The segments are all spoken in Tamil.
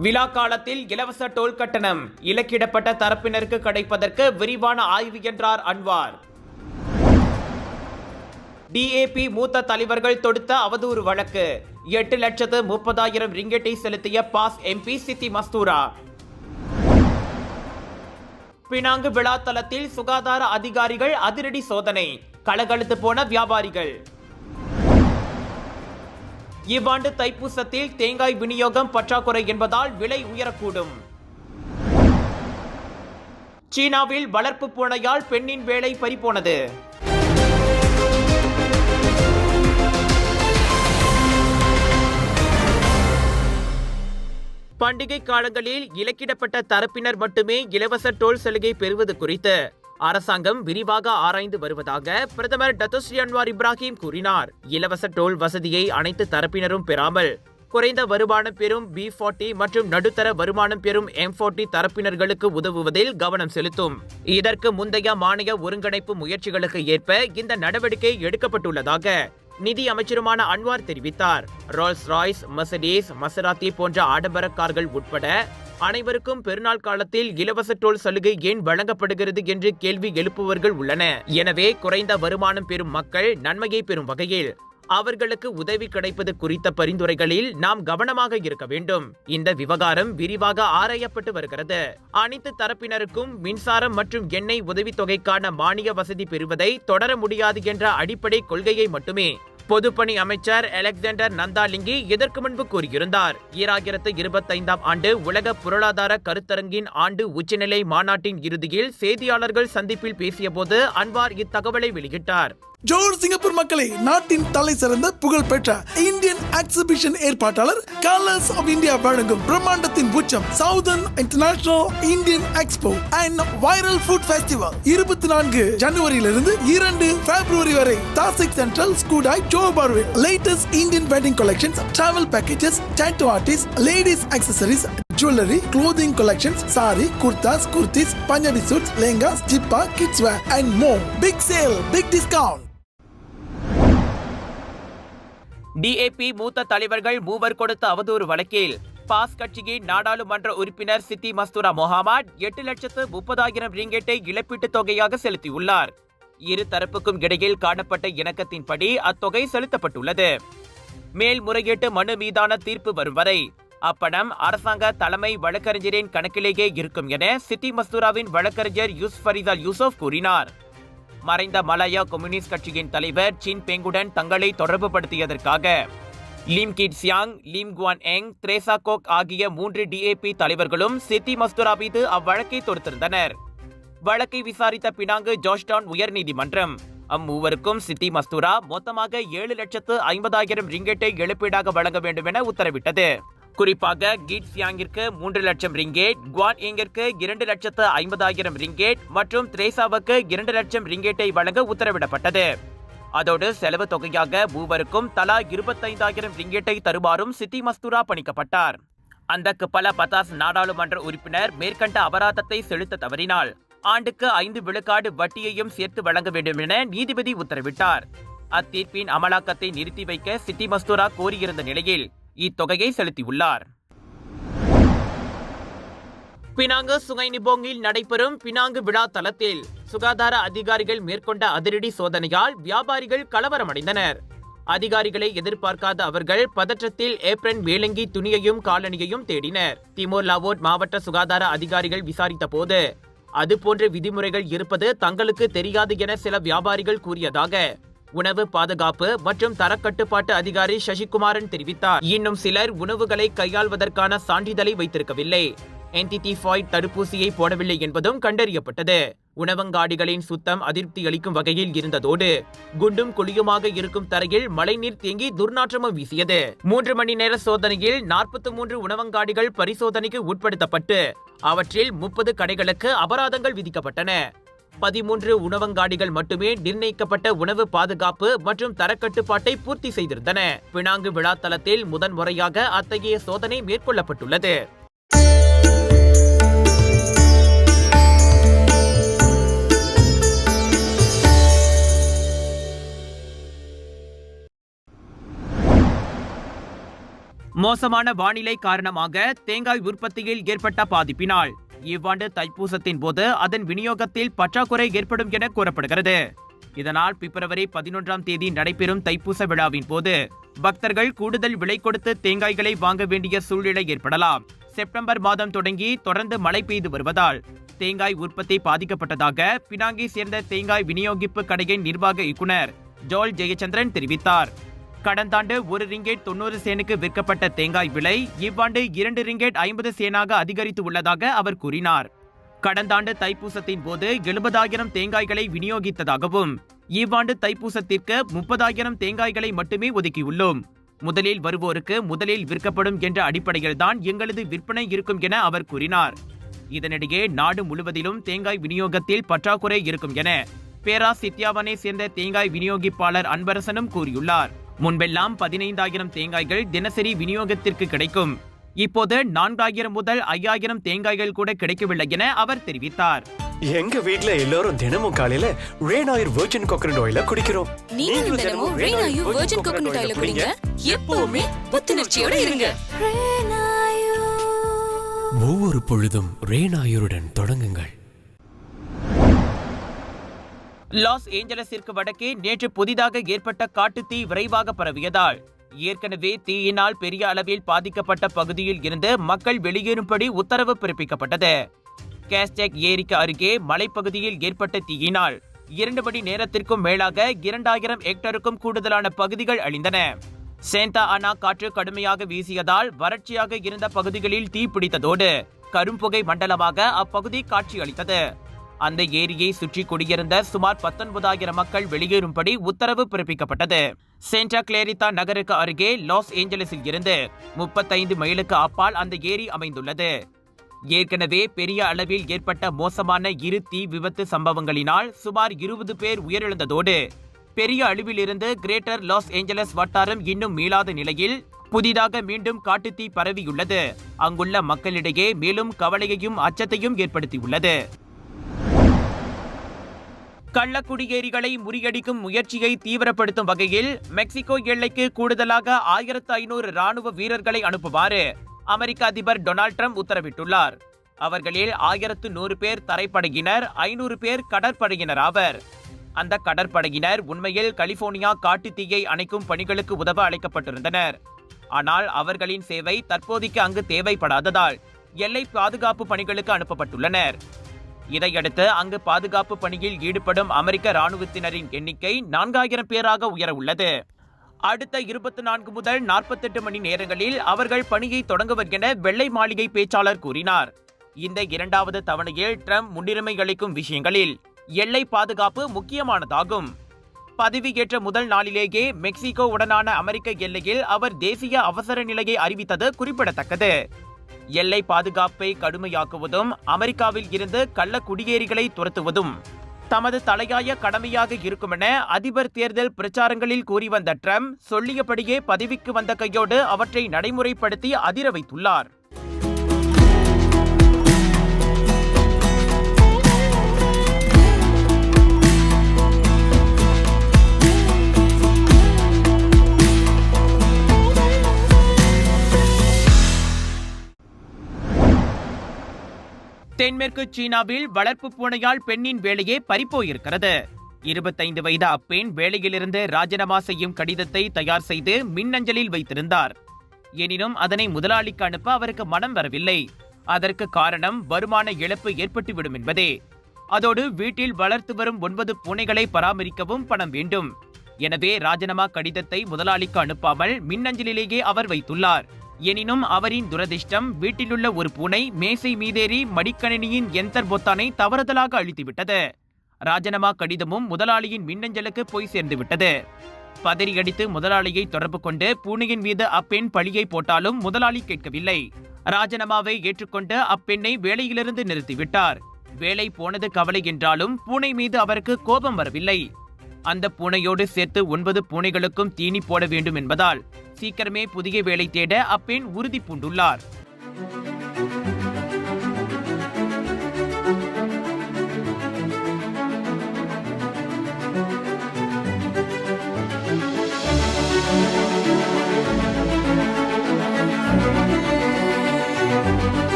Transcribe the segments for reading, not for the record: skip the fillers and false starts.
விழா காலத்தில் இலவச டோல் கட்டணம் இலக்கிடப்பட்ட தரப்பினருக்கு கிடைப்பதற்கு விரிவான ஆய்வு என்றார் அன்வார். டிஏபி மூத்த தலைவர்கள் தொடுத்த அவதூறு வழக்கு 8,30,000 ரிங்கெட்டை செலுத்திய பாஸ் எம்பி சித்தி மஸ்தூரா. பினாங்கு விழா தளத்தில் சுகாதார அதிகாரிகள் அதிரடி சோதனை, கலகலத்து போன வியாபாரிகள். இவ்வாண்டு தைப்பூசத்தில் தேங்காய் விநியோகம் பற்றாக்குறை என்பதால் விலை உயரக்கூடும். சீனாவில் வளர்ப்பு பூனையால் பெண்ணின் வேலை பறிபோனது. பண்டிகை காலங்களில் இலக்கிடப்பட்ட தரப்பினர் மட்டுமே இலவச டோல் சலுகை பெறுவது குறித்து அரசாங்கம் விரிவாக ஆராய்ந்து வருவதாக பிரதமர் டத்தோஸ்ரீ அன்வார் இப்ராஹிம் கூறினார். இலவச டோல் வசதியை அனைத்து தரப்பினரும் பெறாமல் குறைந்த வருமானம் பெறும் B40 மற்றும் நடுத்தர வருமானம் பெறும் M40 தரப்பினர்களுக்கு உதவுவதில் கவனம் செலுத்தும். இதற்கு முந்தைய மானிய ஒருங்கிணைப்பு முயற்சிகளுக்கு ஏற்ப இந்த நடவடிக்கை எடுக்கப்பட்டுள்ளதாக நிதி அமைச்சருமான அன்வார் தெரிவித்தார். ரோல்ஸ் ராய்ஸ், மெர்சிடிஸ், மசராத்தி போன்ற ஆடம்பர கார்கள் உட்பட அனைவருக்கும் பெருநாள் காலத்தில் இலவச டோல் சலுகை ஏன் வழங்கப்படுகிறது என்று கேள்வி எழுப்புவர்கள் உள்ளன. எனவே குறைந்த வருமானம் பெறும் மக்கள் நன்மையை பெறும் வகையில் அவர்களுக்கு உதவி கிடைப்பது குறித்த பரிந்துரைகளில் நாம் கவனமாக இருக்க வேண்டும். இந்த விவகாரம் விரிவாக ஆராயப்பட்டு வருகிறது. அனைத்து தரப்பினருக்கும் மின்சாரம் மற்றும் எண்ணெய் உதவித்தொகைக்கான மானிய வசதி பெறுவதை தொடர முடியாது என்ற அடிப்படை கொள்கையை மட்டுமே பொதுப்பணி அமைச்சர் அலெக்சாண்டர் நந்தாலிங்கி இதற்கு முன்பு கூறியிருந்தார். 2025 ஆண்டு உலக பொருளாதார கருத்தரங்கின் ஆண்டு உச்சநிலை மாநாட்டின் இறுதியில் செய்தியாளர்கள் சந்திப்பில் பேசியபோது அன்வார் இத்தகவலை வெளியிட்டார். ஜோர் சிங்கப்பூர் மக்களே, நாட்டின் தலை சிறந்த புகழ் பெற்ற இந்தியன் எக்ஸிபிஷன் ஏற்பாட்டாளர் கலர்ஸ் ஆஃப் இந்தியா வழங்கும் பிரம்மாண்டத்தின் உச்சம் southern international Indian expo and viral food festival 24 ஜனவரியிலிருந்து 2 பிப்ரவரி வரை தாசிக் சென்ட்ரல் ஸ்கூடாய் ஜோபார்வில். Latest Indian wedding collections, travel packages, tattoo artist, ladies accessories, jewelry, clothing collections, sari, kurtas, kurtis, Punjabi suits, lehengas, jippa, kids wear and more. Big sale, big discount. DAP மூத்த தலைவர்கள் மூவர் கொடுத்த அவதூறு வழக்கில் பாஸ் கட்சியின் நாடாளுமன்ற உறுப்பினர் சித்தி மஸ்தூரா முகமது 8,30,000 ரிங்கெட்டை இழப்பீட்டுத் தொகையாக செலுத்தியுள்ளார். இரு தரப்புக்கும் இடையில் காணப்பட்ட இணக்கத்தின்படி அத்தொகை செலுத்தப்பட்டுள்ளது. மேல்முறையீட்டு மனு மீதான தீர்ப்பு வரும் வரை அப்பணம் அரசாங்க தலைமை வழக்கறிஞரின் கணக்கிலேயே இருக்கும் என சித்தி மஸ்தூராவின் வழக்கறிஞர் யூசுப் யூசுப் கூறினார். மறைந்த மலாயா கம்யூனிஸ்ட் கட்சியின் தலைவர் சின் பெங்குடன் தங்களை தொடர்புபடுத்தியதற்காக லீம் கிட் சியாங், லீம் குவான் எங், த்ரேசா கோக் ஆகிய 3 டிஏபி தலைவர்களும் சித்தி மஸ்தூரா மீது அவ்வழக்கை தொடுத்திருந்தனர். வழக்கை விசாரித்த பினாங்கு ஜார்ஜ்டவுன் உயர்நீதிமன்றம் அம்மூவருக்கும் சித்தி மஸ்தூரா மொத்தமாக 7,50,000 ரிங்கெட்டை இழப்பீடாக வழங்க வேண்டும் என உத்தரவிட்டது. குறிப்பாக கீட் சியாங்கிற்கு 3 லட்சம் ரிங்கேட், குவான் எங்கிற்கு 2,50,000 ரிங்கேட் மற்றும் த்ரேசாவுக்கு 2 லட்சம் ரிங்கேட்டை வழங்க உத்தரவிடப்பட்டது. அதோடு செலவு தொகையாக மூவருக்கும் தலா 25,000 ரிங்கேட்டை தருமாறும் சித்தி மஸ்தூரா பணிக்கப்பட்டார். அந்த பல பதாஸ் நாடாளுமன்ற உறுப்பினர் மேற்கண்ட அபராதத்தை செலுத்த தவறினால் ஆண்டுக்கு 5 விழுக்காடு வட்டியையும் சேர்த்து வழங்க வேண்டும் என நீதிபதி உத்தரவிட்டார். அத்தீர்ப்பின் அமலாக்கத்தை நிறுத்தி வைக்க சித்தி மஸ்தூரா கோரியிருந்த நிலையில் இத்தொகையை செலுத்தியுள்ளார். பினாங்கு சுங்கைநிபோங்கில் நடைபெறும் பினாங்கு விழா தளத்தில் சுகாதார அதிகாரிகள் மேற்கொண்ட அதிரடி சோதனையால் வியாபாரிகள் கலவரமடைந்தனர். அதிகாரிகளை எதிர்பார்க்காத அவர்கள் பதற்றத்தில் ஏப்ரன், மேலங்கி, துணியையும் காலணியையும் தேடினர். திமோர் லாவோட் மாவட்ட சுகாதார அதிகாரிகள் விசாரித்த போது அதுபோன்ற விதிமுறைகள் இருப்பது தங்களுக்கு தெரியாது என சில வியாபாரிகள் கூறியதாக உணவு பாதுகாப்பு மற்றும் தரக்கட்டுப்பாட்டு அதிகாரி சசிகுமாரன் தெரிவித்தார். இன்னும் சிலர் உணவுகளை கையாள்வதற்கான சான்றிதழை வைத்திருக்கவில்லை, என்டிடிஃபாய்ட் தடுப்பூசியை போடவில்லை என்பதும் கண்டறியப்பட்டது. உணவங்காடிகளின் சுத்தம் அதிருப்தி அளிக்கும் வகையில் இருந்ததோடு குண்டும் குழியுமாக இருக்கும் தரையில் மழைநீர் தேங்கி துர்நாற்றமும் வீசியது. 3 மணி நேர சோதனையில் 43 உணவங்காடிகள் பரிசோதனைக்கு உட்படுத்தப்பட்டு அவற்றில் 30 கடைகளுக்கு அபராதங்கள் விதிக்கப்பட்டன. 13 உணவங்காடிகள் மட்டுமே நிர்ணயிக்கப்பட்ட உணவு பாதுகாப்பு மற்றும் தரக்கட்டுப்பாட்டை பூர்த்தி செய்திருந்தன. பினாங்கு விழா தளத்தில் முதன்முறையாக அத்தகைய சோதனை மேற்கொள்ளப்பட்டுள்ளது. மோசமான வானிலை காரணமாக தேங்காய் உற்பத்தியில் ஏற்பட்ட பாதிப்பினால் இவ்வாண்டு தைப்பூசத்தின் போது அதன் விநியோகத்தில் பற்றாக்குறை ஏற்படும் என கூறப்படுகிறது. இதனால் பிப்ரவரி 11ஆம் தேதி நடைபெறும் தைப்பூச விழாவின் போது பக்தர்கள் கூடுதல் விலை கொடுத்து தேங்காய்களை வாங்க வேண்டிய சூழ்நிலை ஏற்படலாம். செப்டம்பர் மாதம் தொடங்கி தொடர்ந்து மழை பெய்து வருவதால் தேங்காய் உற்பத்தி பாதிக்கப்பட்டதாக பினாங்கை சேர்ந்த தேங்காய் விநியோகிப்பு கடையின் நிர்வாக இயக்குனர் ஜோல் ஜெயச்சந்திரன் தெரிவித்தார். கடந்த ஆண்டு 1 ரிங்கெட் 90 சேனுக்கு விற்கப்பட்ட தேங்காய் விலை இவ்வாண்டு 2 ரிங்கெட் 50 சேனாக அதிகரித்து உள்ளதாக அவர் கூறினார். கடந்த ஆண்டு தைப்பூசத்தின் போது 70,000 தேங்காய்களை விநியோகித்ததாகவும் இவ்வாண்டு தைப்பூசத்திற்கு 30,000 தேங்காய்களை மட்டுமே ஒதுக்கியுள்ளோம். முதலில் வருவோருக்கு முதலில் விற்கப்படும் என்ற அடிப்படையில்தான் எங்களது விற்பனை இருக்கும் என அவர் கூறினார். இதனிடையே நாடு முழுவதிலும் தேங்காய் விநியோகத்தில் பற்றாக்குறை இருக்கும் என பேரா சித்யாவனை சேர்ந்த தேங்காய் விநியோகிப்பாளர் அன்பரசனும் கூறியுள்ளார். முன்பெல்லாம் 15,000 தேங்காய்கள் தினசரி விநியோகத்திற்கு கிடைக்கும். இப்போது 4,000 முதல் 5,000 தேங்காய்கள் கூட கிடைக்கவில்லை என அவர் தெரிவித்தார். எங்க வீட்ல எல்லாரும் தினமும் காலையில ரெயின் ஆயில் வெர்ஜின் கோகனட் ஆயில குடிக்கிறோம். நீங்களும் தினமும் ரெயின் ஆயில் வெர்ஜின் கோகனட் ஆயில குடிங்க. எப்பவுமே புத்துணர்ச்சியோட இருங்க. ஒவ்வொரு பொழுதும் ரெயின் ஆயிலுடன் தொடங்குங்கள். லாஸ் ஏஞ்சலஸிற்கு வடக்கே நேற்று புதிதாக ஏற்பட்ட காட்டுத்தீ விரைவாக பரவியதால் ஏற்கனவே தீயினால் பெரிய அளவில் பாதிக்கப்பட்ட பகுதியில் இருந்து மக்கள் வெளியேறும்படி உத்தரவு பிறப்பிக்கப்பட்டது. கேஸ்டெக் ஏரிக்கு அருகே மலைப்பகுதியில் ஏற்பட்ட தீயினால் 2 மணி நேரத்திற்கும் மேலாக 2,000 ஹெக்டருக்கும் கூடுதலான பகுதிகள் அழிந்தன. சேண்டா அனா காற்று கடுமையாக வீசியதால் வறட்சியாக இருந்த பகுதிகளில் தீ பிடித்ததோடு கரும்புகை மண்டலமாக அப்பகுதி காட்சியளித்தது. அந்த ஏரியை சுற்றி குடியிருந்த சுமார் 19,000 மக்கள் வெளியேறும்படி உத்தரவு பிறப்பிக்கப்பட்டது. சேண்டா கிளேரித்தா நகருக்கு அருகே லாஸ் ஏஞ்சலஸில் இருந்து 35 மைலுக்கு அப்பால் அந்த ஏரி அமைந்துள்ளது. ஏற்கனவே பெரிய அளவில் ஏற்பட்ட மோசமான 2 தீ விபத்து சம்பவங்களினால் சுமார் 20 பேர் உயிரிழந்ததோடு பெரிய அளவிலிருந்து கிரேட்டர் லாஸ் ஏஞ்சலஸ் வட்டாரம் இன்னும் மீளாத நிலையில் புதிதாக மீண்டும் காட்டுத்தீ பரவியுள்ளது அங்குள்ள மக்களிடையே மேலும் கவலையையும் அச்சத்தையும் ஏற்படுத்தியுள்ளது. கள்ளக்குடியேறிகளை முறியடிக்கும் முயற்சியை தீவிரப்படுத்தும் வகையில் மெக்சிகோ எல்லைக்கு கூடுதலாக 1,500 ராணுவ வீரர்களை அனுப்புமாறு அமெரிக்க அதிபர் டொனால்ட் ட்ரம்ப் உத்தரவிட்டுள்ளார். அவர்களில் 1,100 பேர் தரைப்படையினர், 500 பேர் கடற்படையினர் ஆவர். அந்த கடற்படையினர் உண்மையில் கலிபோர்னியா காட்டுத்தீயை அணைக்கும் பணிகளுக்கு உதவ அழைக்கப்பட்டிருந்தனர். ஆனால் அவர்களின் சேவை தற்போதைக்கு அங்கு தேவைப்படாததால் எல்லை பாதுகாப்பு பணிகளுக்கு அனுப்பப்பட்டுள்ளனர். இதையடுத்து அங்கு பாதுகாப்பு பணியில் ஈடுபடும் அமெரிக்க ராணுவத்தினரின் எண்ணிக்கை 4,000 பேராக உயர உள்ளது. அடுத்த 24 முதல் 48 மணி நேரங்களில் அவர்கள் பணியை தொடங்குவர் என வெள்ளை மாளிகை பேச்சாளர் கூறினார். இந்த 2வது தவணையில் ட்ரம்ப் முன்னுரிமை அளிக்கும் விஷயங்களில் எல்லை பாதுகாப்பு முக்கியமானதாகும். பதவியேற்ற முதல் நாளிலேயே மெக்சிகோ உடனான அமெரிக்க எல்லையில் அவர் தேசிய அவசர நிலையை அறிவித்தது குறிப்பிடத்தக்கது. எல்லை பாதுகாப்பை கடுமையாக்குவதும் அமெரிக்காவில் இருந்து கள்ள குடியேறிகளை துரத்துவதும் தமது தலையாய கடமையாக இருக்கும் என அதிபர் தேர்தல் பிரச்சாரங்களில் கூறி வந்த ட்ரம்ப் சொல்லியபடியே பதவிக்கு வந்த கையோடு அவற்றை நடைமுறைப்படுத்தி அதிர வைத்துள்ளார். தென்மேற்கு சீனாவில் வளர்ப்பு பூனையால் பெண்ணின் வேலையே பறிப்போயிருக்கிறது. 25 வயது அப்பெண் வேலையிலிருந்து ராஜினாமா செய்யும் கடிதத்தை தயார் செய்து மின்னஞ்சலில் வைத்திருந்தார். எனினும் அதனை முதலாளிக்கு அனுப்ப அவருக்கு மனம் வரவில்லை. அதற்கு காரணம் வருமான இழப்பு ஏற்பட்டுவிடும் என்பதே. அதோடு வீட்டில் வளர்த்து வரும் 9 பூனைகளை பராமரிக்கவும் பணம் வேண்டும். எனவே ராஜினாமா கடிதத்தை முதலாளிக்கு அனுப்பாமல் மின்னஞ்சலிலேயே அவர் வைத்துள்ளார். எனினும் அவரின் துரதிர்ஷ்டம் வீட்டிலுள்ள ஒரு பூனை மேசை மீதேறி மடிக்கணினியின் என்டர் பொத்தானை தவறுதலாக அழித்துவிட்டது. ராஜினாமா கடிதமும் முதலாளியின் மின்னஞ்சலுக்கு போய் சேர்ந்துவிட்டது. பதறியடித்து முதலாளியை தொடர்பு கொண்டு பூனையின் மீது அப்பெண் பழியை போட்டாலும் முதலாளி கேட்கவில்லை. ராஜினாமாவை ஏற்றுக்கொண்டு அப்பெண்ணை வேலையிலிருந்து நிறுத்திவிட்டார். வேலை போனது கவலை என்றாலும் பூனை மீது அவருக்கு கோபம் வரவில்லை. அந்த பூனையோடு சேர்த்து 9 பூனைகளுக்கும் தீனி போட வேண்டும் என்பதால் சீக்கிரமே புதிய வேலை தேட அப்பெண் உறுதி பூண்டுள்ளார்.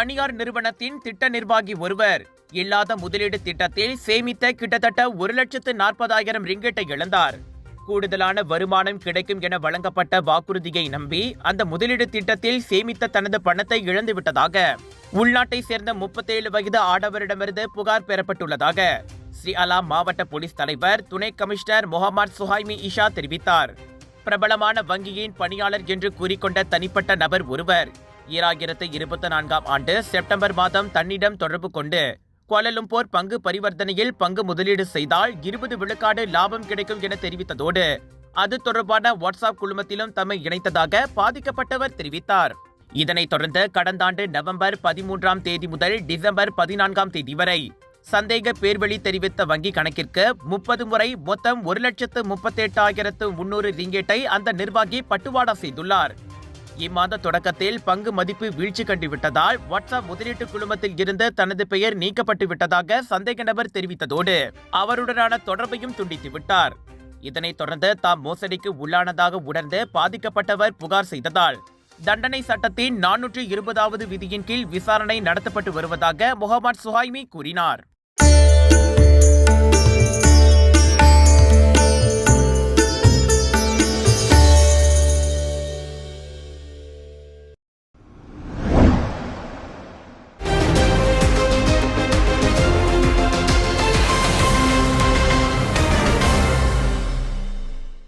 தனியார் நிறுவனத்தின் திட்ட நிர்வாகி ஒருவர் இல்லாத முதலீடு திட்டத்தில் சேமித்த கிட்டத்தட்ட 1,40,000 ரிங்கெட்டை இழந்தார். கூடுதலான வருமானம் கிடைக்கும் என வழங்கப்பட்ட வாக்குறுதியை நம்பி அந்த முதலீடு திட்டத்தில் சேமித்த தனது பணத்தை இழந்துவிட்டதாக உள்நாட்டை சேர்ந்த 37 வயது ஆடவரிடமிருந்து புகார் பெறப்பட்டுள்ளதாக ஸ்ரீ அலா மாவட்ட போலீஸ் தலைவர் துணை கமிஷனர் முகமது சுஹைமி இஷா தெரிவித்தார். பிரபலமான வங்கியின் பணியாளர் என்று கூறிக்கொண்ட தனிப்பட்ட நபர் ஒருவர் 2024ஆம் ஆண்டு செப்டம்பர் மாதம் தன்னிடம் தொடர்பு கொண்டு கோலாலம்பூர் பங்கு பரிவர்த்தனையில் பங்கு முதலீடு செய்தால் 20 விழுக்காடு லாபம் கிடைக்கும் என தெரிவித்ததோடு அது தொடர்பான வாட்ஸ்அப் குழுமத்திலும் தம்மை இணைத்ததாக பாதிக்கப்பட்டவர் தெரிவித்தார். இதனைத் தொடர்ந்து கடந்த ஆண்டு நவம்பர் 13ஆம் தேதி முதல் டிசம்பர் 14ஆம் தேதி வரை சந்தேக பேர்வழி தெரிவித்த வங்கி கணக்கிற்கு 30 முறை மொத்தம் 1,38,300 ரிங்கெட்டை அந்த நிர்வாகி பட்டுவாடா செய்துள்ளார். இம்மாத தொடக்கத்தில் பங்கு மதிப்பு வீழ்ச்சி கண்டுவிட்டதால் வாட்ஸ்அப் முதலீட்டு குழுமத்தில் இருந்து தனது பெயர் நீக்கப்பட்டு விட்டதாக சந்தேக நபர் தெரிவித்ததோடு அவருடனான தொடர்பையும் துண்டித்துவிட்டார். இதனைத் தொடர்ந்து தாம் மோசடிக்கு உள்ளானதாக உணர்ந்து பாதிக்கப்பட்டவர் புகார் செய்ததால் தண்டனை சட்டத்தின் 420வது விதியின் கீழ் விசாரணை நடத்தப்பட்டு வருவதாக முகமது சுஹைமி கூறினார்.